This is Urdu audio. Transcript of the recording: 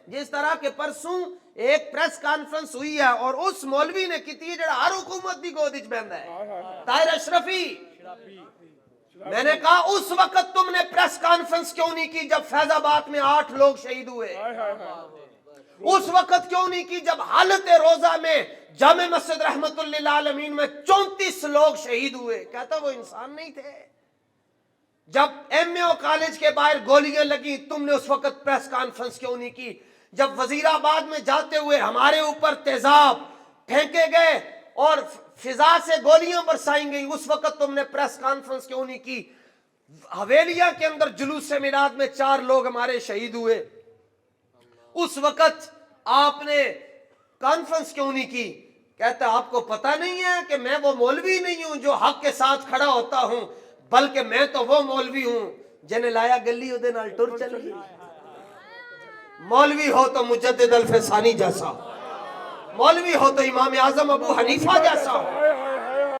جس طرح کہ پرسوں ایک پریس کانفرنس ہوئی ہے اور اس مولوی نے کیتی ہے جڑا ہر حکومت دی گود وچ بہندا ہے، طاہر اشرفی. میں نے کہا اس وقت تم نے پریس کانفرنس کیوں نہیں کی جب فیض آباد میں 8 لوگ شہید ہوئے؟ اس وقت کیوں نہیں کی جب حالت روزہ میں جامع مسجد رحمت للعالمین میں 34 لوگ شہید ہوئے؟ کہتا وہ انسان نہیں تھے. جب ایم اے او کالج کے باہر گولیاں لگی تم نے اس وقت پریس کانفرنس کیوں نہیں کی؟ جب وزیر آباد میں جاتے ہوئے ہمارے اوپر تیزاب پھینکے گئے اور فضا سے گولیاں برسائیں گئی اس وقت تم نے پریس کانفرنس کیوں نہیں کی؟ حویلیہ کے اندر جلوس میلاد میں 4 لوگ ہمارے شہید ہوئے، اس وقت آپ نے کانفرنس کیوں نہیں کی؟ کہتا آپ کو پتہ نہیں ہے کہ میں وہ مولوی نہیں ہوں جو حق کے ساتھ کھڑا ہوتا ہوں، بلکہ میں تو وہ مولوی ہوں جنہیں لایا گلی اودے نال ٹر چلی. مولوی ہو تو مجدد الفسانی جیسا، مولوی ہو تو امام اعظم ابو حنیفہ جیسا،